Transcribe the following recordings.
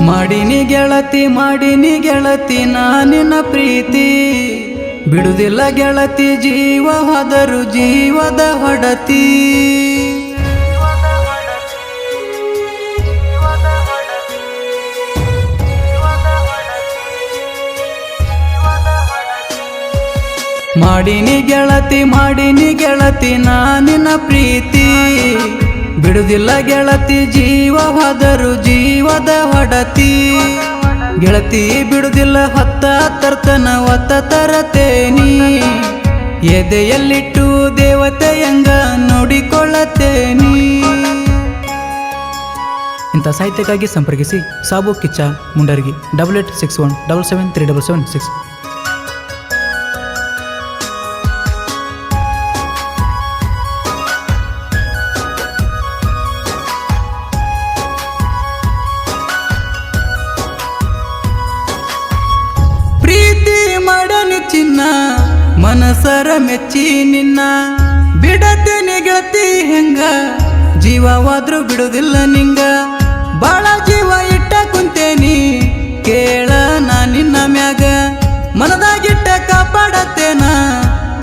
ಮಾಡಿನಿ ಗೆಳತಿ ನಾನಿನ ಪ್ರೀತಿ ಬಿಡುದಿಲ್ಲ ಗೆಳತಿ ಜೀವ ಹೋದರು ಜೀವದ ಹೊಡತಿ ಮಾಡಿನಿ ಗೆಳತಿ ನಾನಿನ ಪ್ರೀತಿ ಬಿಡುದಿಲ್ಲ ಗೆಳತಿ ಜೀವ ಹೋದರು ಜೀವದ ಹೊಡತಿ ಗೆಳತಿ ಬಿಡುದಿಲ್ಲ ಹೊತ್ತ ತರ್ತನ ಒತ್ತ ತರತೇನಿ ಎದೆಯಲ್ಲಿಟ್ಟು ದೇವತೆಯಂಗ ನೋಡಿಕೊಳ್ಳತೇನಿ. ಇಂಥ ಸಾಹಿತ್ಯಕ್ಕಾಗಿ ಸಂಪರ್ಕಿಸಿ ಸಾಬು ಕಿಚ್ಚ ಮುಂಡರ್ಗಿ 886177737776. ಚಿನ್ನ ಮನಸರ ಮೆಚ್ಚಿ ನಿನ್ನ ಬಿಡತೇನೆ ಗೆಳತಿ ಹೆಂಗ ಜೀವವಾದ್ರೂ ಬಿಡುದಿಲ್ಲ ನಿಂಗ ಬಾಳ ಜೀವ ಇಟ್ಟ ಕುಂತೇನಿ ಕೇಳ ನಾ ನಿನ್ನ ಮ್ಯಾಗ ಮನದಾಗಿಟ್ಟ ಕಾಪಾಡತೇನ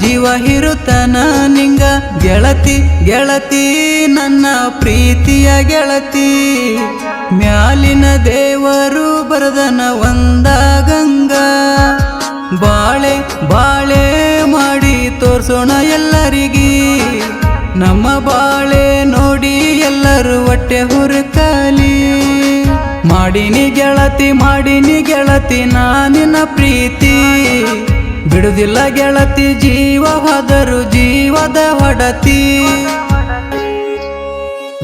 ಜೀವ ಹಿರುತನ ನಿಂಗ ಗೆಳತಿ ನನ್ನ ಪ್ರೀತಿಯ ಗೆಳತಿ ಮ್ಯಾಲಿನ ದೇವರು ಬರದನ ಒಂದ ಗಂಗಾ ಬಾಳೆ ಮಾಡಿ ತೋರ್ಸೋಣ ಎಲ್ಲರಿಗಿ ನಮ್ಮ ಬಾಳೆ ನೋಡಿ ಎಲ್ಲರೂ ಹೊಟ್ಟೆ ಹುರುಕಲಿ. ಮಾಡಿನಿ ಗೆಳತಿ ನಾನಿನ ಪ್ರೀತಿ ಬಿಡುದಿಲ್ಲ ಗೆಳತಿ ಜೀವ ಹೋದರು ಜೀವದ ಹೊಡತಿ.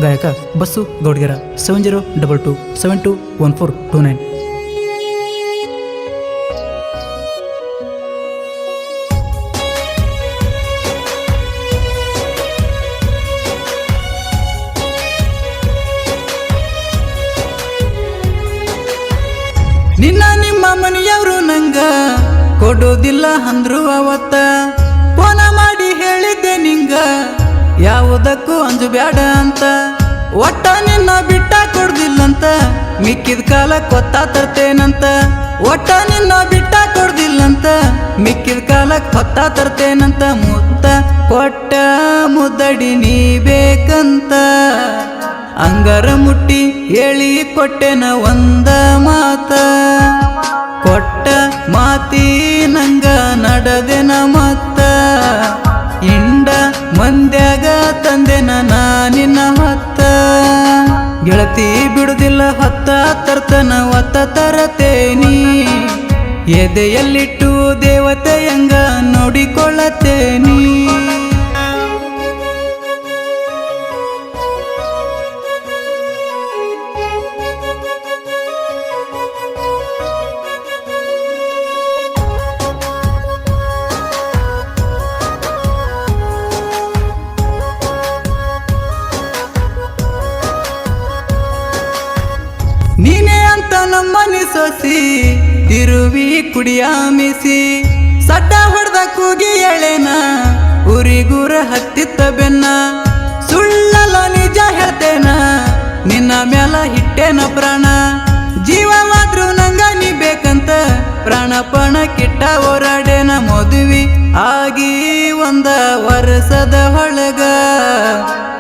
ಗಾಯಕ ಬಸ್ಸು ಗೌಡ್ಗೆರ 7022721429. ನಿಮ್ಮ ಮನೆಯವರು ನಂಗ ಕೊಡೋದಿಲ್ಲ ಅಂದ್ರು ಅವತ್ತ ಫೋನ ಮಾಡಿ ಹೇಳಿದ್ದೆ ನಿಂಗ ಯಾವುದಕ್ಕೂ ಅಂಜು ಬ್ಯಾಡ ಅಂತ ಒಟ್ಟ ನಿನ್ನ ಬಿಟ್ಟ ಕೊಡ್ದಿಲ್ಲಂತ ಮಿಕ್ಕಿದ ಕಾಲ ಕೊತ್ತ ತರ್ತೇನಂತ ಒಟ್ಟ ನಿನ್ನ ಬಿಟ್ಟ ಕೊಡ್ದಿಲ್ಲಂತ ಮಿಕ್ಕಿದ ಕಾಲ ಕೊತ್ತ ತರ್ತೇನಂತ ಮುತ್ತ ಕೊಟ್ಟ ಮುದ್ದಡಿ ನೀ ಬೇಕಂತ ಅಂಗಾರ ಮುಟ್ಟಿ ಹೇಳಿ ಕೊಟ್ಟೆನ ಒಂದ ಮಾತ ಕೊಟ್ಟ ಮಾತಿ ನಂಗ ನಡದೆನ ಮತ್ತ ಇಂಡ ಮಂದ್ಯಾಗ ತಂದೆನ ನಾನಿನ ಹೊತ್ತ ಗೆಳತಿ ಬಿಡುದಿಲ್ಲ ಹೊತ್ತ ತರ್ತನ ಒತ್ತ ತರತೇನಿ ಎದೆಯಲ್ಲಿಟ್ಟು ದೇವತೆಯಂಗ ನೋಡಿಕೊಳ್ಳತೇನಿ. ನೀನೇ ಅಂತ ನಮ್ಮನಿ ಸೊಸಿ ತಿರುವಿ ಕುಡಿಯ ಮಿಸಿ ಸಡ್ಡ ಹೊಡೆದ ಕೂಗಿ ಎಳೆನ ಉರಿಗೂರ ಹತ್ತಿತ್ತ ಬೆನ್ನ ಸುಳ್ಳಲ್ಲ ನಿಜ ಹೇಳ್ತೇನ ನಿನ್ನ ಮ್ಯಾಲ ಹಿಟ್ಟೇನ ಪ್ರಾಣ ಜೀವವಾದ್ರೂ ನಂಗ ನೀ ಬೇಕಂತ ಪ್ರಾಣ ಪಣ ಕಿಟ್ಟ ಹೋರಾಡೇನ ಮದುವೆ ಆಗಿ ಒಂದ ವರ್ಷದ ಒಳಗ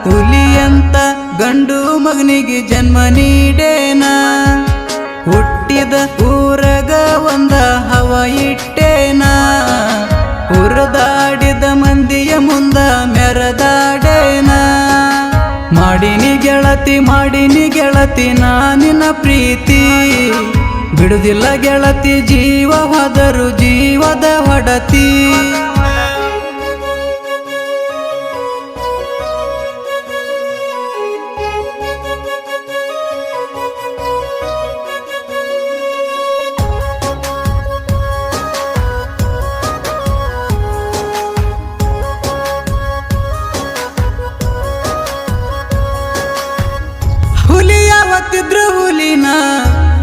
ಹುಲಿಯಂತ ಗಂಡು ಮಗನಿಗೆ ಜನ್ಮ ನೀಡೇನ ಹುಟ್ಟಿದ ಊರಗ ಒಂದ ಹವ ಇಟ್ಟೇನ ಹುರಿದಾಡಿದ ಮಂದಿಯ ಮುಂದ ಮೆರದಾಡೇನ. ಮಾಡಿನಿ ಗೆಳತಿ ನಾನಿನ ಪ್ರೀತಿ ಬಿಡುದಿಲ್ಲ ಗೆಳತಿ ಜೀವ ಹೋದರು ಜೀವದ ಹೊಡತಿ. ಹುಲಿಯಾವತ್ತಿದ್ರು ಹುಲಿನ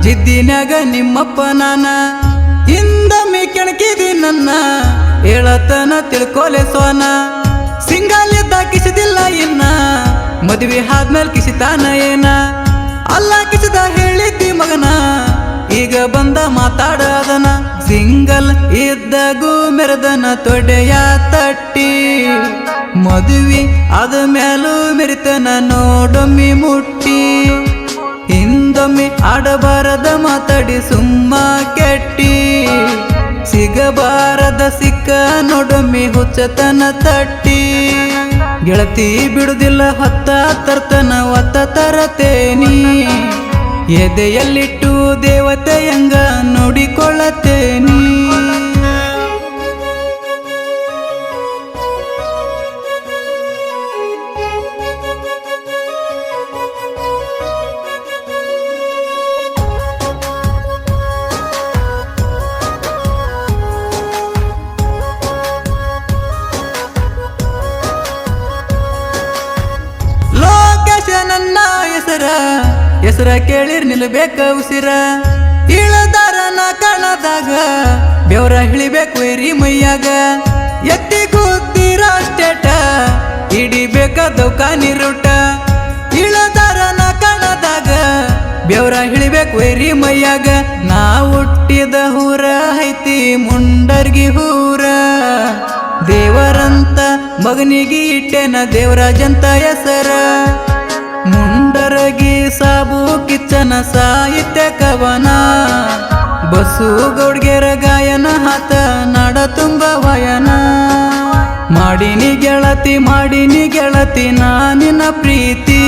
ಜಿದ್ದಿನಾಗ ನಿಮ್ಮಪ್ಪ ನಾನ ಹಿಂದಮ್ಮಿ ಕೆಣಕಿದಿ ನನ್ನ ಹೇಳತನ ತಿಳ್ಕೊಲೆ ಸೋನ ಸಿಂಗಾಲಿದ್ದ ಕಿಸಿದಿಲ್ಲ ಇನ್ನ ಮದುವೆ ಆದ್ಮೇಲೆ ಕಿಸಿತಾನ ಏನ ಅಲ್ಲ ಕಿಸಿದ ಹೇಳಿದ್ದಿ ಮಗನ ಈಗ ಬಂದ ಮಾತಾಡದನ ಸಿಂಗಲ್ ಇದ್ದಾಗೂ ಮೆರೆದನ ತೊಡೆಯ ತಟ್ಟಿ ಮದುವೆ ಆದ ಮೇಲೂ ಮೆರಿತನ ನೋಡೊಮ್ಮಿ ಮುಟ್ಟಿ ಹಿಂದೊಮ್ಮೆ ಆಡಬಾರದ ಮಾತಾಡಿ ಸುಮ್ಮ ಕೆಟ್ಟಿ ಸಿಗಬಾರದ ಸಿಕ್ಕ ನೋಡೊಮ್ಮೆ ಹುಚ್ಚತನ ತಟ್ಟಿ ಗೆಳತಿ ಬಿಡುದಿಲ್ಲ ಹೊತ್ತ ತರ್ತನ ಒತ್ತ ತರತೇನಿ ಎದೆಯಲ್ಲಿಟ್ಟು ದೇವತೆಯಂಗ ನೋಡಿಕೊಳ್ಳತೇನಿ ನನ್ನ ಹೆಸರ ಕೇಳಿರ್ ನಿಲ್ಬೇಕ ಉಸಿರ ಇಳದಾರನ ಕಣದಾಗ ಬೆವರ ಹಿಳಿಬೇಕು ಎರಿ ಮೈಯಾಗ ಎತ್ತಿ ಕೂತಿರ ಸ್ಟೇಟ ಹಿಡಿಬೇಕ ದೌಕಾನಿ ರೂಟ ಇಳದಾರನ ಕಣದಾಗ ಬೆವರ ಹಿಳಿಬೇಕು ಎರಿ ಮೈಯಾಗ ನಾ ಹುಟ್ಟಿದ ಹೂರ ಐತಿ ಮುಂಡರ್ಗಿ ಹೂರ ದೇವರಂತ ಮಗನಿಗೆ ಇಟ್ಟೆನ ದೇವರಾಜಂತ ಹೆಸರ ಮುಂಡರಗಿ ಸಾಬು ಕಿಚ್ಚನ ಸಾಹಿತ್ಯ ಕವನ ಬಸ್ಸು ಗೌಡ್ಗೆರ ಗಾಯನ ಹಾತ ನಾಡ ತುಂಬ ವಯನ ಮಾಡಿನಿ ಗೆಳತಿ ನಾನಿನ ಪ್ರೀತಿ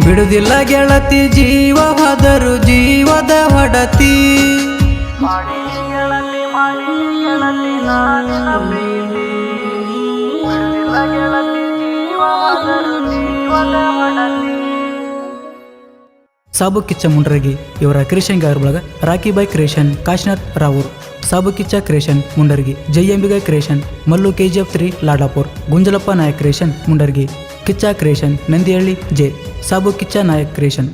ಬಿಡುದಿಲ್ಲ ಗೆಳತಿ ಜೀವ ಹೋದರು ಜೀವದ ಒಡತಿ ಮಾಡಿನಿ ಗೆಳತಿ ನಾನಿನ ಪ್ರೀತಿ ಬಿಡುದಿಲ್ಲ ಗೆಳತಿ ಜೀವ ಹೋದರು ಜೀವದ ಒಡತಿ. ಸಾಬು ಕಿಚ್ಚ ಮುಂಡ್ರಗಿ ಇವರ ಕ್ರಿಯೇಷನ್ ಬಳಗ Rocky Boy creation Kashinath Ravur Sabu Kichcha creation Mundargi Jayambiga creation Mallu KGF 3 Ladapur Gunjalappa Nayak creation Mundargi Kichcha creation Nandihalli J Sabu Kichcha Nayak creation